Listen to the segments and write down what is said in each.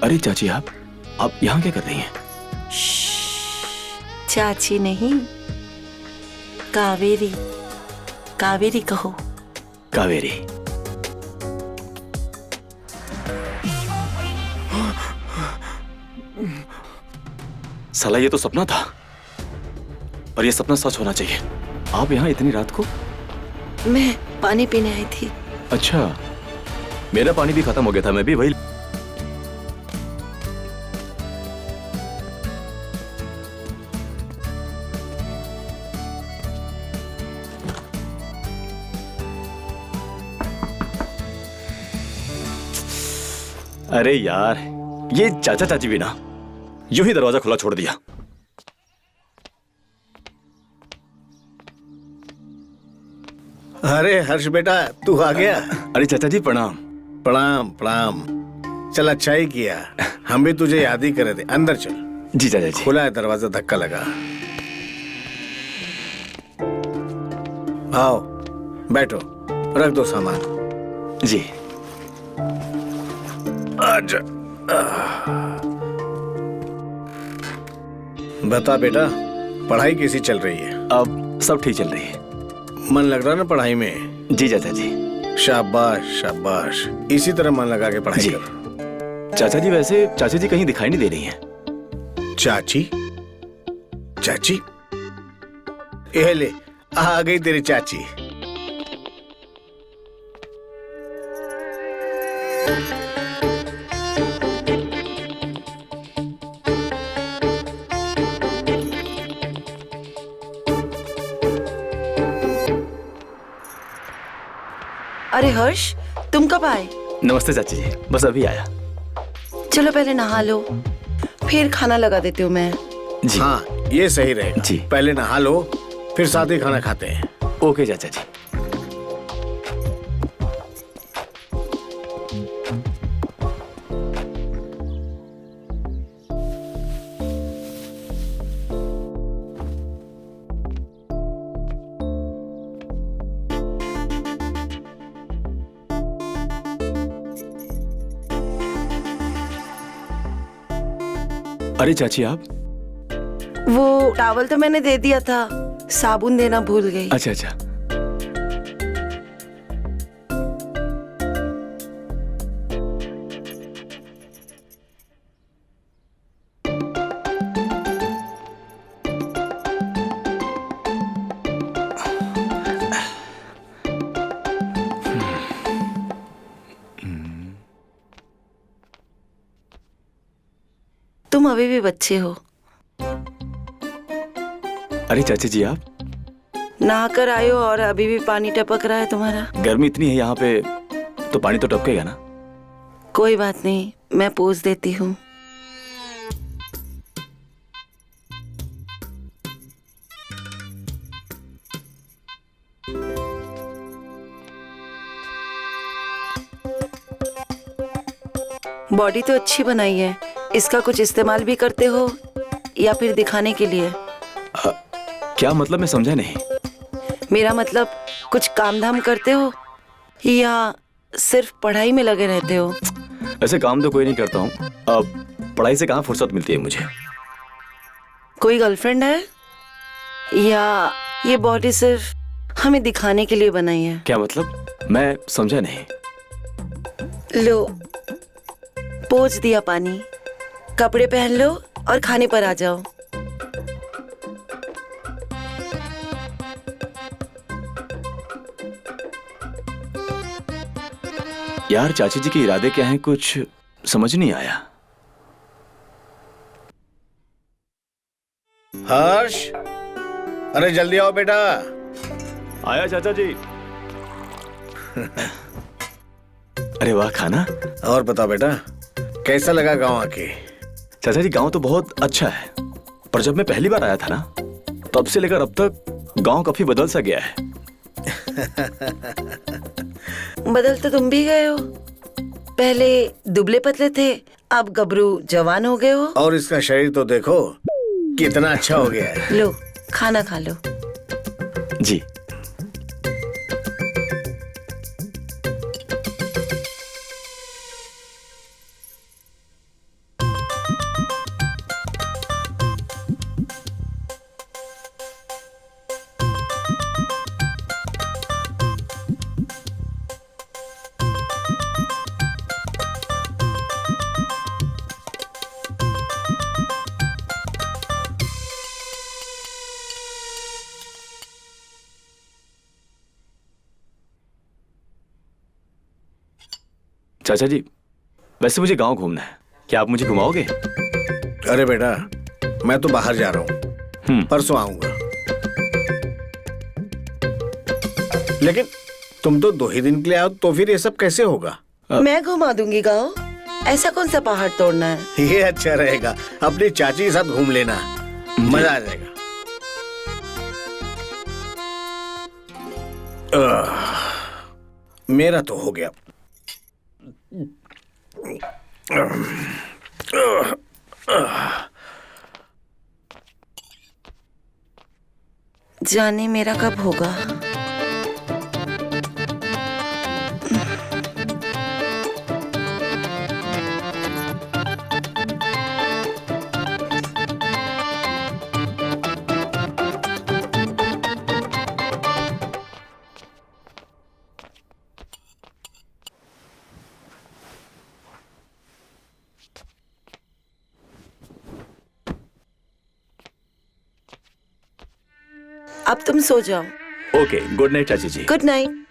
अरे चाची, आप यहाँ क्या कर रही हैं? चाची नहीं, कावेरी। कावेरी कहो। कावेरी। साला ये तो सपना था, और ये सपना सच होना चाहिए। आप यहाँ इतनी रात को? मैं पानी पीने आई थी। अच्छा, मेरा पानी भी खत्म हो गया था, मैं भी वही। अरे यार, ये चाचा चाची भी ना यूं ही दरवाजा खुला छोड़ दिया। अरे हर्ष बेटा, तू आ गया? अरे चाचा जी प्रणाम। प्रणाम प्रणाम। चल अच्छा ही किया, हम भी तुझे याद ही करे थे। अंदर चल। जी चाचा जी। खुला है दरवाजा, धक्का लगा। आओ बैठो, रख दो सामान। जी। आजा। बता बेटा, पढ़ाई कैसी चल रही है? अब सब ठीक चल रही है। मन लग रहा ना पढ़ाई में? जी चाचा जी। शाबाश शाबाश, इसी तरह मन लगा के पढ़ाई कर। चाचा जी, वैसे चाची जी कहीं दिखाई नहीं दे रही हैं। चाची? चाची? ये ले, आ गई तेरी चाची। अरे हर्ष, तुम कब आए? नमस्ते चाची जी, बस अभी आया। चलो पहले नहा लो, फिर खाना लगा देती हूँ मैं। जी। हाँ, ये सही रहेगा। जी। पहले नहा लो, फिर साथ ही खाना खाते हैं। ओके चाचा जी। अरे चाची, आप? वो टॉवल तो मैंने दे दिया था, साबुन देना भूल गई। अच्छा अच्छा। तुम अभी भी बच्चे हो। अरे चाची जी, आप? नहाकर आए हो और अभी भी पानी टपक रहा है तुम्हारा। गर्मी इतनी है यहाँ पे, तो पानी तो टपकेगा ना। कोई बात नहीं, मैं पोंछ देती हूँ। बॉडी तो अच्छी बनाई है, इसका कुछ इस्तेमाल भी करते हो या फिर दिखाने के लिए? क्या मतलब, मैं समझा नहीं। मेरा मतलब कुछ काम धाम करते हो या सिर्फ पढ़ाई में लगे रहते हो? ऐसे काम तो कोई नहीं करता हूँ, अब पढ़ाई से कहाँ फुर्सत मिलती है मुझे। कोई गर्लफ्रेंड है या ये बॉडी सिर्फ हमें दिखाने के लिए बनाई है? क्या मतलब, मैं समझा नहीं। लो, पोंछ दिया पानी, कपड़े पहन लो और खाने पर आ जाओ। यार चाची जी के इरादे क्या हैं, कुछ समझ नहीं आया। हर्ष, अरे जल्दी आओ बेटा। आया चाचा जी। अरे वाह, खाना। और बताओ बेटा, कैसा लगा गांव आके? चाचा जी, गांव तो बहुत अच्छा है, पर जब मैं पहली बार आया था ना, तब से लेकर अब तक गांव काफी बदल सा गया है। बदल तो तुम भी गए हो, पहले दुबले पतले थे, अब गबरू जवान हो गए हो। और इसका शरीर तो देखो कितना अच्छा हो गया है। लो, खाना खा लो। जी। चाचा जी, वैसे मुझे गांव घूमना है, क्या आप मुझे घुमाओगे? अरे बेटा, मैं तो बाहर जा रहा हूँ, परसों आऊंगा। लेकिन तुम तो 2 ही दिन के लिए आओ, तो फिर ये सब कैसे होगा? मैं घुमा दूंगी गाँव। ऐसा कौन सा पहाड़ तोड़ना है? ये अच्छा रहेगा, अपनी चाची के साथ घूम लेना, मजा आ जाएगा। मेरा तो हो गया। जाने मेरा कब होगा। अब तुम सो जाओ। ओके, गुड नाइट चाची जी। Good night.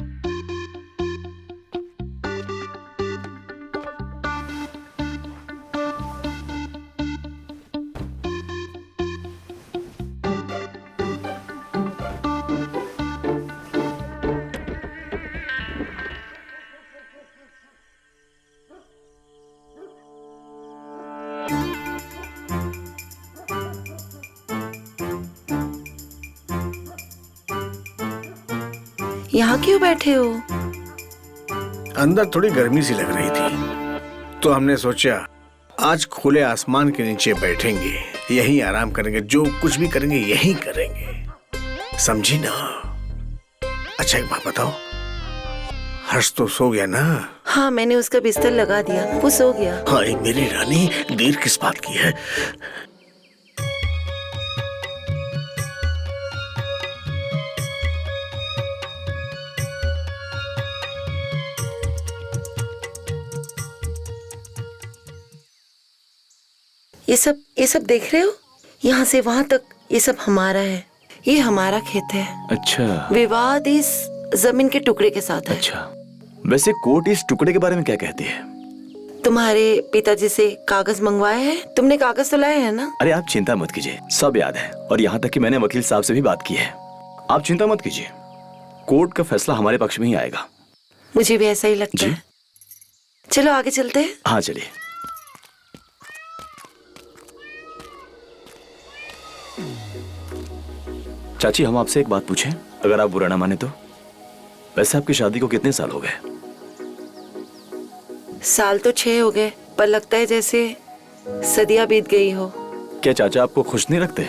यहाँ क्यों बैठे हो? अंदर थोड़ी गर्मी सी लग रही थी, तो हमने सोचा आज खुले आसमान के नीचे बैठेंगे, यहीं आराम करेंगे, जो कुछ भी करेंगे यहीं करेंगे, समझी ना? अच्छा एक बात बताओ, हर्ष तो सो गया ना? हाँ, मैंने उसका बिस्तर लगा दिया, वो सो गया। हाय मेरी रानी, देर किस बात की है? ये सब देख रहे हो? यहाँ से वहां तक ये सब हमारा है। ये हमारा खेत है। अच्छा। विवाद इस जमीन के टुकड़े के साथ है। अच्छा, वैसे कोर्ट इस टुकड़े के बारे में क्या कहती है? तुम्हारे पिताजी से कागज मंगवाए हैं? तुमने कागज तो लाए हैं ना? अरे आप चिंता मत कीजिए, सब याद है, और यहाँ तक कि मैंने वकील साहब से भी बात की है। आप चिंता मत कीजिए, कोर्ट का फैसला हमारे पक्ष में ही आएगा। मुझे भी ऐसा ही लगता है। चलो आगे चलते हैं। हाँ चलिए। चाची, हम आपसे एक बात पूछें, अगर आप बुरा ना माने तो? वैसे आपकी शादी को कितने साल हो गए? साल तो 6 हो गए, पर लगता है जैसे सदियां बीत गई हो। क्या चाचा आपको खुश नहीं रखते?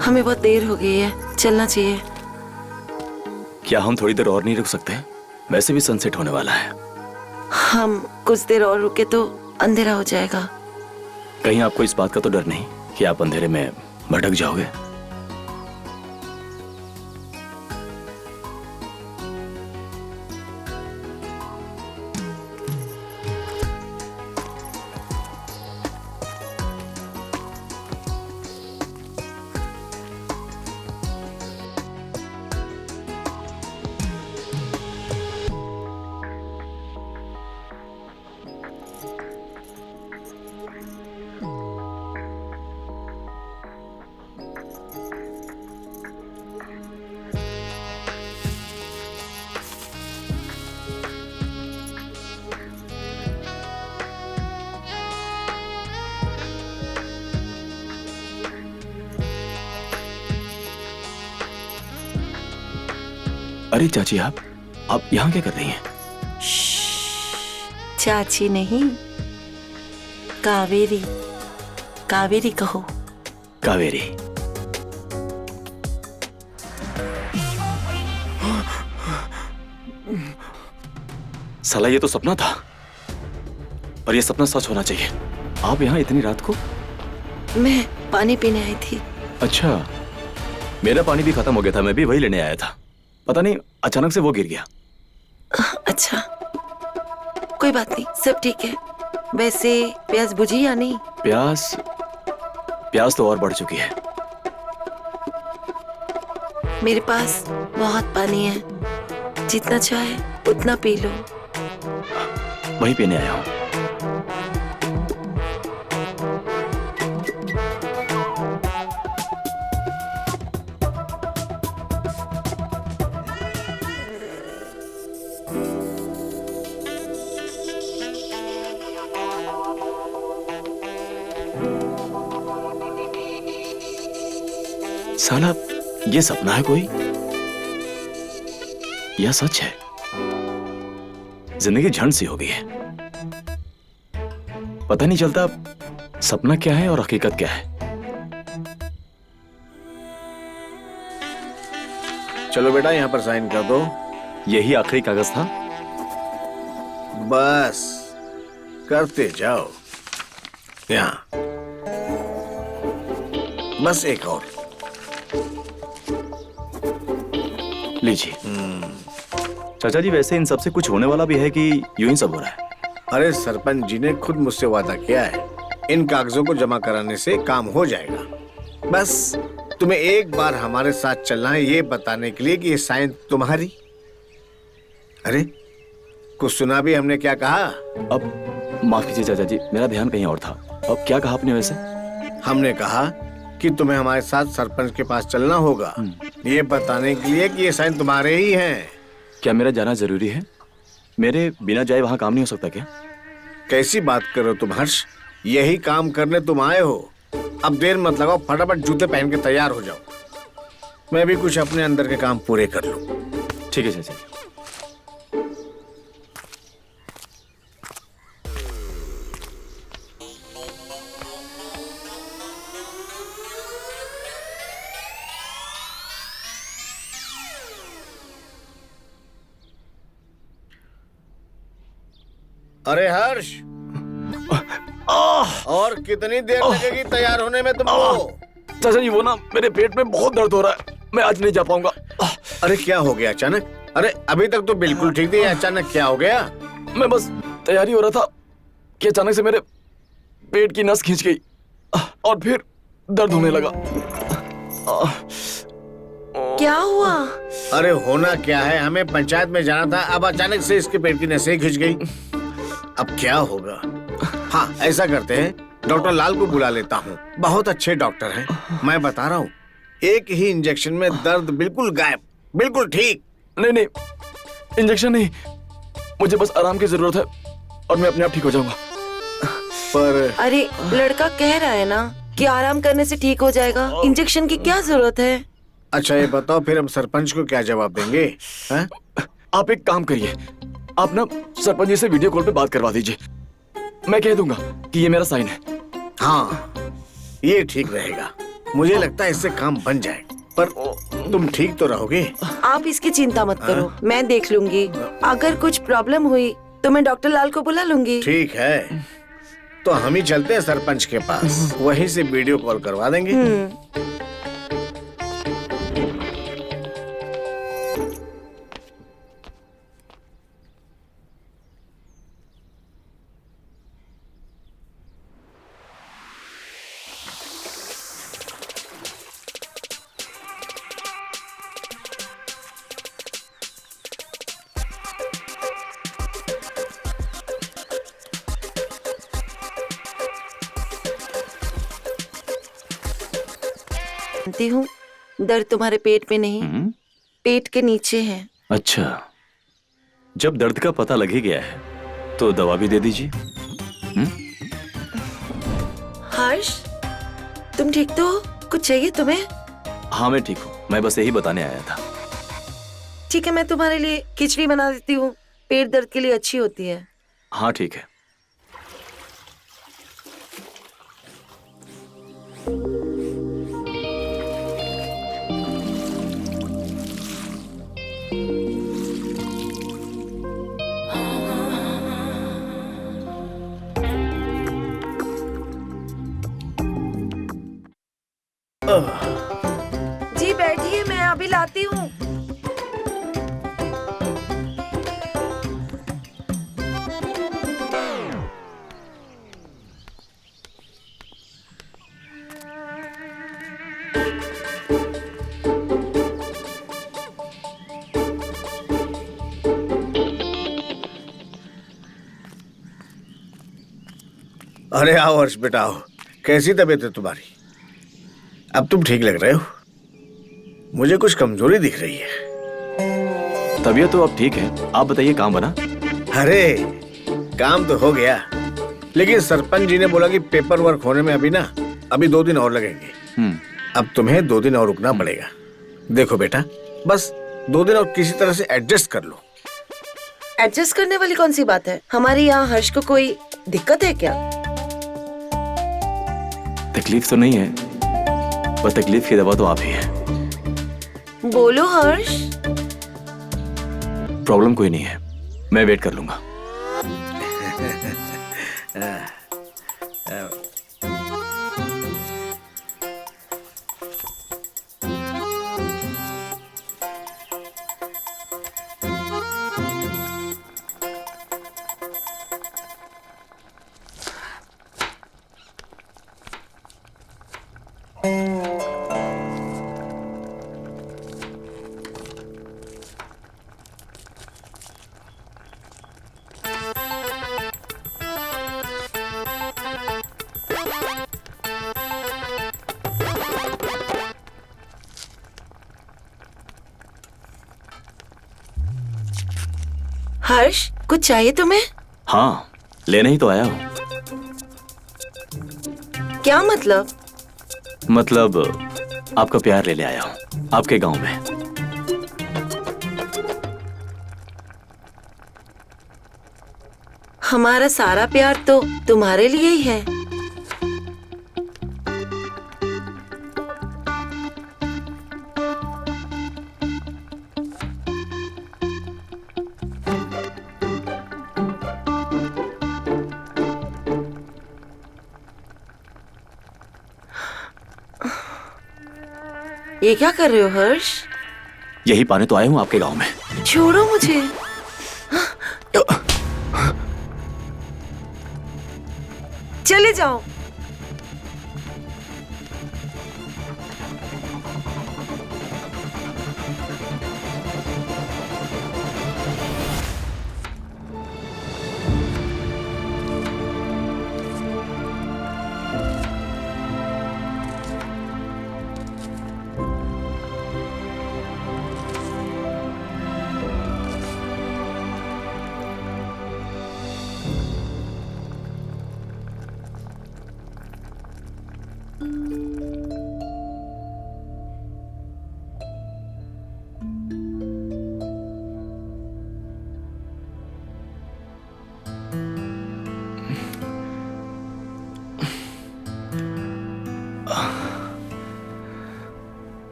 हमें बहुत देर हो गई है, चलना चाहिए। क्या हम थोड़ी देर और नहीं रुक सकते? वैसे भी सनसेट होने वाला है। हम कुछ देर और रुके तो अंधेरा हो जाएगा। कहीं आपको इस बात का तो डर नहीं कि आप अंधेरे में भटक जाओगे? अरे चाची, आप यहाँ क्या कर रही हैं? चाची नहीं, कावेरी। कावेरी कहो। कावेरी। साला ये तो सपना था, पर ये सपना सच होना चाहिए। आप यहाँ इतनी रात को? मैं पानी पीने आई थी। अच्छा, मेरा पानी भी खत्म हो गया था, मैं भी वही लेने आया था, पता नहीं अचानक से वो गिर गया। अच्छा, कोई बात नहीं, सब ठीक है। वैसे प्यास बुझी या नहीं? प्यास तो और बढ़ चुकी है। मेरे पास बहुत पानी है, जितना चाहे उतना पी लो। वही पीने आया हूँ। साला, ये सपना है कोई या सच है? जिंदगी झंड सी हो गई है, पता नहीं चलता सपना क्या है और हकीकत क्या है। चलो बेटा, यहाँ पर साइन कर दो। यही आखिरी कागज था? बस करते जाओ। यहाँ बस एक और लीजिए। चाचा जी, वैसे इन सब से कुछ होने वाला भी है कि यूं ही सब हो रहा है? अरे सरपंच जी ने खुद मुझसे वादा किया है, इन कागजों को जमा कराने से काम हो जाएगा। बस तुम्हें एक बार हमारे साथ चलना है, ये बताने के लिए कि ये साइन तुम्हारी। अरे कुछ सुना भी हमने क्या कहा? अब माफ कीजिए चाचा जी, मेरा ध्यान कहीं और था। अब क्या कहा आपने वैसे? हमने कहा कि तुम्हें हमारे साथ सरपंच के पास चलना होगा, ये बताने के लिए कि ये साइन तुम्हारे ही हैं। क्या मेरा जाना जरूरी है? मेरे बिना जाए वहां काम नहीं हो सकता क्या? कैसी बात कर रहे हो तुम हर्ष? यही काम करने तुम आए हो। अब देर मत लगाओ, फटाफट जूते पहन के तैयार हो जाओ। मैं भी कुछ अपने अंदर के काम पूरे कर लूं। ठीक है चाचा जी। अरे हर्ष, और कितनी देर लगेगी तैयार होने में तुमको? चाचा जी, वो ना मेरे पेट में बहुत दर्द हो रहा है, मैं आज नहीं जा पाऊंगा। अरे क्या हो गया अचानक? अरे अभी तक तो बिल्कुल ठीक थी, अचानक क्या हो गया? मैं बस तैयारी हो रहा था कि अचानक से मेरे पेट की नस खींच गई और फिर दर्द होने लगा। क्या हुआ? अरे होना क्या है, हमें पंचायत में जाना था, अब अचानक से इसके पेट की नसें खिंच गई। अब क्या होगा? हाँ, ऐसा करते हैं, डॉक्टर लाल को बुला लेता हूँ, बहुत अच्छे डॉक्टर हैं। मैं बता रहा हूँ, एक ही इंजेक्शन में दर्द बिल्कुल गायब, बिल्कुल ठीक। नहीं नहीं, इंजेक्शन नहीं, मुझे बस आराम की जरूरत है और मैं अपने आप ठीक हो जाऊंगा। पर अरे लड़का कह रहा है ना कि आराम करने से ठीक हो जाएगा, इंजेक्शन की क्या जरूरत है? अच्छा ये बताओ, फिर हम सरपंच को क्या जवाब देंगे? हैं? आप एक काम करिए, आप ना सरपंच जी से वीडियो कॉल पे बात करवा दीजिए, मैं कह दूंगा कि ये मेरा साइन है। हाँ, ये ठीक रहेगा, मुझे लगता है इससे काम बन जाएगा। पर तुम ठीक तो रहोगे? आप इसकी चिंता मत करो, मैं देख लूंगी। अगर कुछ प्रॉब्लम हुई तो मैं डॉक्टर लाल को बुला लूंगी। ठीक है, तो हम ही चलते हैं सरपंच के पास, वहीं से वीडियो कॉल करवा देंगे। जानती हूँ, दर्द तुम्हारे पेट में नहीं, पेट के नीचे है। अच्छा, जब दर्द का पता लग ही गया है तो दवा भी दे दीजिए। हर्ष, तुम ठीक तो हो? कुछ चाहिए तुम्हें? हाँ मैं ठीक हूँ, मैं बस यही बताने आया था। ठीक है, मैं तुम्हारे लिए खिचड़ी बना देती हूँ, पेट दर्द के लिए अच्छी होती है। हाँ ठीक है। जी बैठिए, मैं अभी लाती हूँ। अरे आओ हर्ष बेटा आओ। कैसी तबीयत है तुम्हारी? अब तुम ठीक लग रहे हो। मुझे कुछ कमजोरी दिख रही है। तबीयत तो अब ठीक है। आप बताइए काम बना? अरे काम तो हो गया, लेकिन सरपंच जी ने बोला कि पेपर वर्क होने में अभी 2 दिन और लगेंगे। अब तुम्हें 2 दिन और रुकना पड़ेगा। देखो बेटा, बस 2 दिन और किसी तरह से एडजस्ट कर लो। एडजस्ट करने वाली कौन सी बात है? हमारे यहाँ हर्ष को कोई दिक्कत है क्या? तकलीफ तो नहीं है, पर तकलीफ की दवा तो आप ही है। बोलो हर्ष। प्रॉब्लम कोई नहीं है, मैं वेट कर लूंगा। हर्ष, कुछ चाहिए तुम्हें? हाँ, लेने ही तो आया हूँ। क्या मतलब? मतलब आपका प्यार ले आया हूँ आपके गांव में। हमारा सारा प्यार तो तुम्हारे लिए ही है। ये क्या कर रहे हो हर्ष? यही पाने तो आया हूँ आपके गांव में। छोड़ो मुझे। चले जाओ।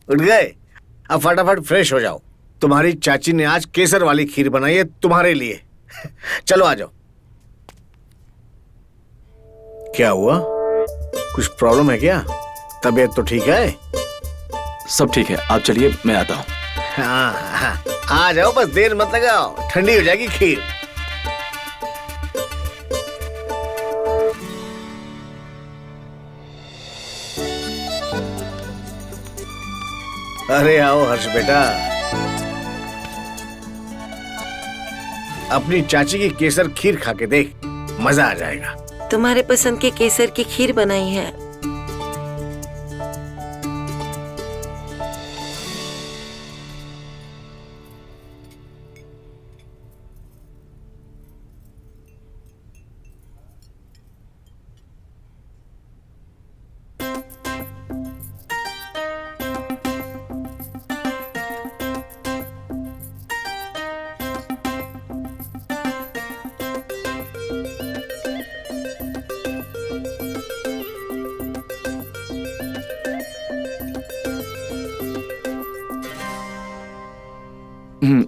उठ गए? अब फटाफट फ्रेश हो जाओ। तुम्हारी चाची ने आज केसर वाली खीर बनाई है तुम्हारे लिए। चलो आ जाओ। क्या हुआ? कुछ प्रॉब्लम है क्या? तबीयत तो ठीक है? सब ठीक है, आप चलिए, मैं आता हूँ। हाँ, आ जाओ, बस देर मत लगाओ, ठंडी हो जाएगी खीर। अरे आओ हर्ष बेटा, अपनी चाची की केसर खीर खा के देख, मजा आ जाएगा। तुम्हारे पसंद की केसर की खीर बनाई है।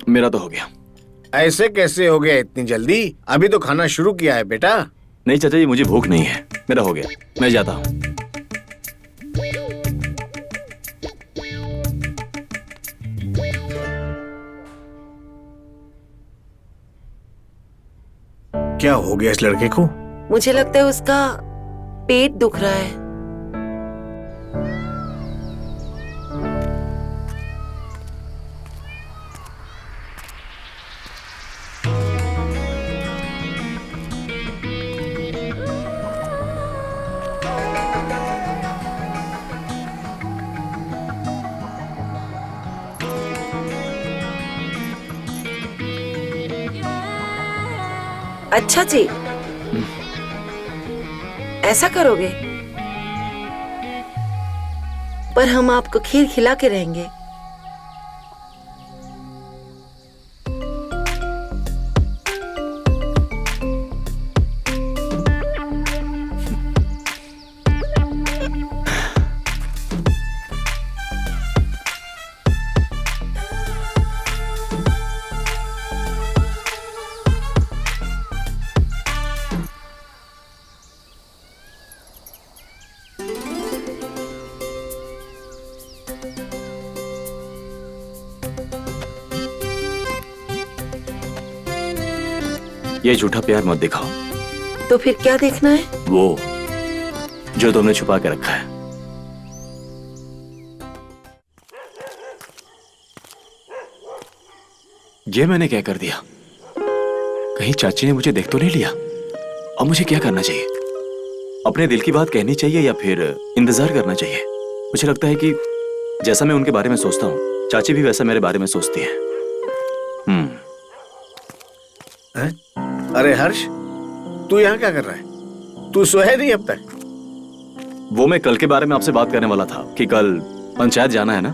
मेरा तो हो गया। ऐसे कैसे हो गया इतनी जल्दी? अभी तो खाना शुरू किया है बेटा। नहीं चाचा जी, मुझे भूख नहीं है, मेरा हो गया, मैं जाता हूँ। क्या हो गया इस लड़के को? मुझे लगता है उसका पेट दुख रहा है। अच्छा जी, ऐसा करोगे? पर हम आपको खीर खिला के रहेंगे। ये झूठा प्यार मत दिखाओ। तो फिर क्या देखना है? वो जो तुमने छुपा के रखा है। ये मैंने क्या कर दिया? कहीं चाची ने मुझे देख तो नहीं लिया? अब मुझे क्या करना चाहिए? अपने दिल की बात कहनी चाहिए या फिर इंतजार करना चाहिए? मुझे लगता है कि जैसा मैं उनके बारे में सोचता हूँ, चाची भी वैसा मेरे बारे में सोचती है। अरे हर्ष, तू यहाँ क्या कर रहा है? तू सोया नहीं अब तक? वो मैं कल के बारे में आपसे बात करने वाला था कि कल पंचायत जाना है ना।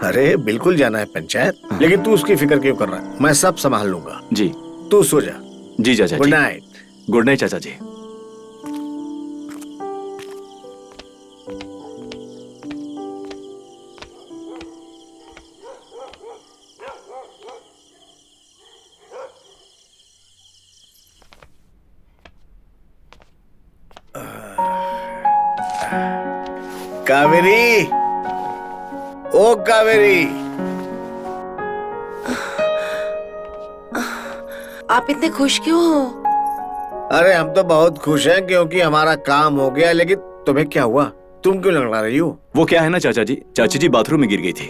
अरे बिल्कुल जाना है पंचायत, लेकिन तू उसकी फिक्र क्यों कर रहा है? मैं सब संभाल लूंगा। जी। तू सो जा। जी चाचा जी। Good night. गुड नाइट चाचा जी। कावेरी, ओ कावेरी, आप इतने खुश क्यों हो? अरे हम तो बहुत खुश हैं क्योंकि हमारा काम हो गया, लेकिन तुम्हें क्या हुआ? तुम क्यों लंगड़ा रही हो? वो क्या है ना चाचा जी, चाची जी बाथरूम में गिर गई थी।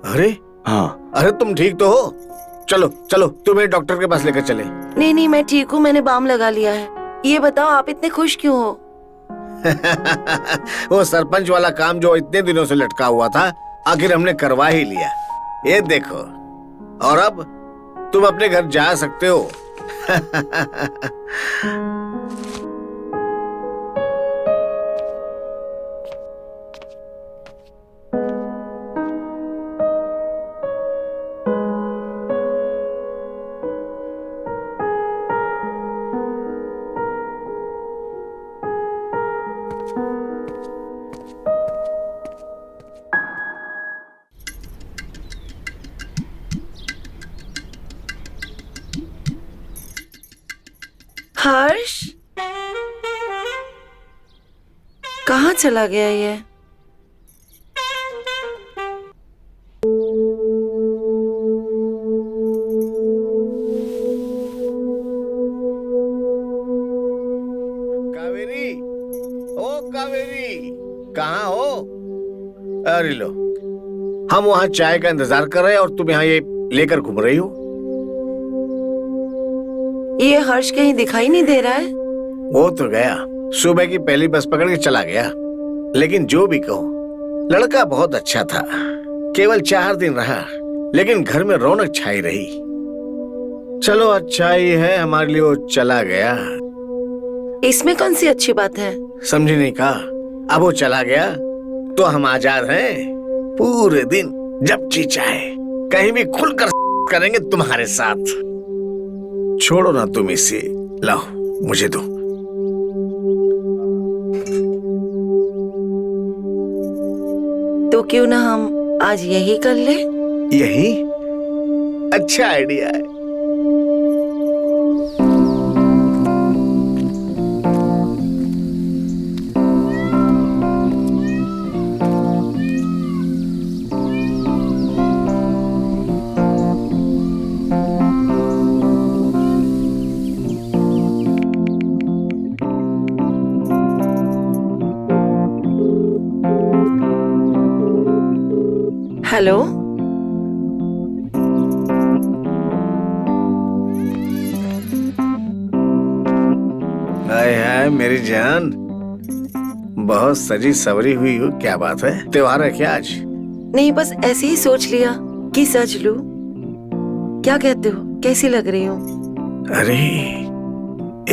अरे हाँ। अरे तुम ठीक तो हो? चलो चलो तुम्हें डॉक्टर के पास लेकर चले। नहीं नहीं, मैं ठीक हूँ, मैंने बाम लगा लिया है। ये बताओ आप इतने खुश क्यों हो? वो सरपंच वाला काम जो इतने दिनों से लटका हुआ था, आखिर हमने करवा ही लिया। ये देखो, और अब तुम अपने घर जा सकते हो। हर्ष, कहाँ चला गया ये? कावेरी, ओ कावेरी, कहाँ हो? अरे लो, हम वहाँ चाय का इंतजार कर रहे हैं और तुम यहाँ ये लेकर घूम रही हो। ये हर्ष कहीं दिखाई नहीं दे रहा है। वो तो गया, सुबह की पहली बस पकड़ के चला गया। लेकिन जो भी कहो, लड़का बहुत अच्छा था। केवल 4 दिन रहा, लेकिन घर में रौनक छाई रही। चलो अच्छा ही है हमारे लिए वो चला गया। इसमें कौन सी अच्छी बात है? समझी नहीं कहा? अब वो चला गया तो हम आजाद हैं। पूरे दिन जब जी चाहे कहीं भी खुलकर करेंगे तुम्हारे साथ। छोड़ो ना तुम इसे, लाओ मुझे दो। तो क्यों ना हम आज यही कर ले? यही अच्छा आइडिया है। हेलो। हाय हाय मेरी जान, बहुत सजी सवरी हुई हो, क्या बात है? त्योहार है क्या आज? नहीं, बस ऐसे ही सोच लिया कि सज लूं। क्या कहते हो, कैसी लग रही हूँ? अरे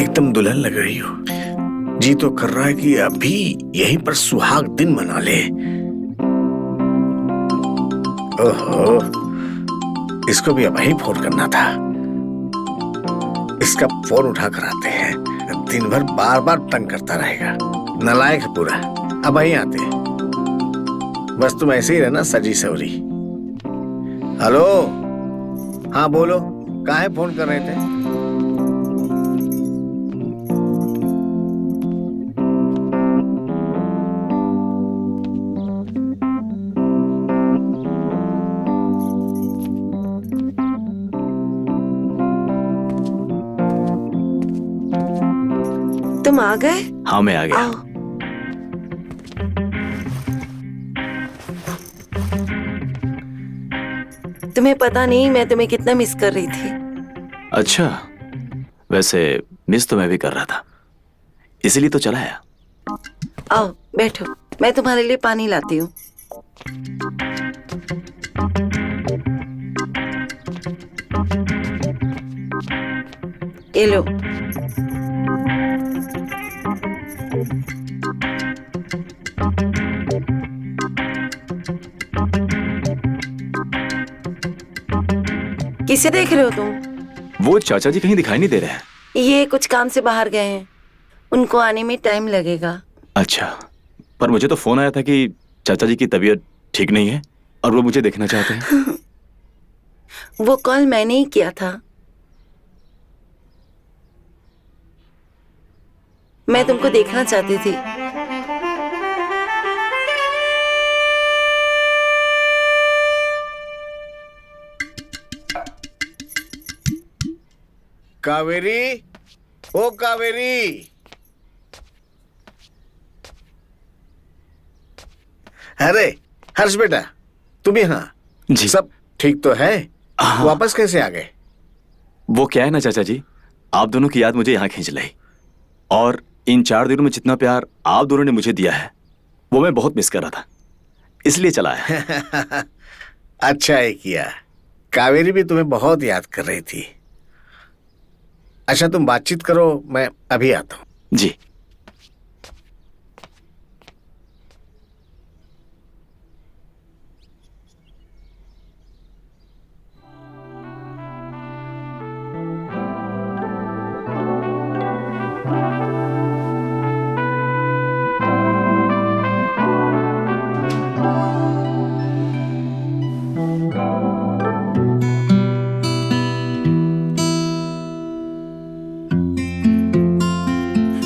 एकदम दुल्हन लग रही हो। जी तो कर रहा है कि अभी यहीं पर सुहाग दिन मना ले। ओहो, इसको भी अब ही फोन करना था। इसका फोन उठा कर आते हैं, दिन भर बार बार तंग करता रहेगा, नालायक है पूरा। अब ही आते हैं, बस तुम ऐसे ही रहना सजी सवरी। हेलो, हाँ बोलो, काहे फोन कर रहे थे? तुम आ गए? हाँ मैं आ गया। आओ। तुम्हें पता नहीं मैं तुम्हें कितना मिस कर रही थी। अच्छा, वैसे मिस तो मैं भी कर रहा था, इसीलिए तो चला आया। आओ बैठो, मैं तुम्हारे लिए पानी लाती हूँ। ये लो। किसे देख रहे हो तुम? वो चाचा जी कहीं दिखाई नहीं दे रहे हैं। ये कुछ काम से बाहर गए हैं, उनको आने में टाइम लगेगा। अच्छा, पर मुझे तो फोन आया था कि चाचा जी की तबीयत ठीक नहीं है और वो मुझे देखना चाहते हैं। वो कॉल मैंने ही किया था। मैं तुमको देखना चाहती थी। कावेरी, ओ कावेरी। अरे हर्ष बेटा, तुम यहाँ? जी। सब ठीक तो है? हाँ। वापस कैसे आ गए? वो क्या है ना चाचा जी, आप दोनों की याद मुझे यहाँ खींच लाई, और इन 4 दिनों में जितना प्यार आप दोनों ने मुझे दिया है वो मैं बहुत मिस कर रहा था, इसलिए चला आया। अच्छा है किया। कावेरी भी तुम्हें बहुत याद कर रही थी। अच्छा तुम बातचीत करो, मैं अभी आता हूँ। जी।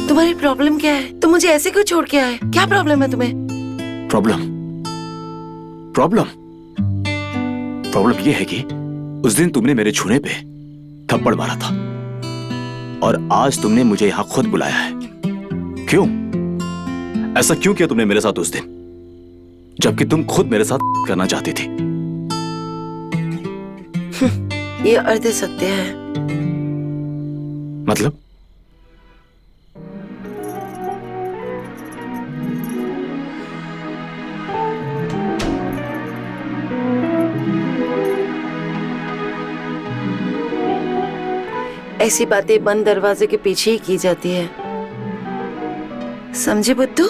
तुम्हारी प्रॉब्लम क्या है? तुम मुझे ऐसे क्यों छोड़ के आए? क्या प्रॉब्लम है तुम्हें? प्रॉब्लम प्रॉब्लम प्रॉब्लम ये है कि उस दिन तुमने मेरे छूने पे थप्पड़ मारा था और आज तुमने मुझे यहां खुद बुलाया है। क्यों? ऐसा क्यों किया तुमने मेरे साथ उस दिन, जबकि तुम खुद मेरे साथ करना चाहती थी? ये अर्ध सत्य है। मतलब? ऐसी बातें बंद दरवाजे के पीछे ही की जाती है, समझे बुद्धू?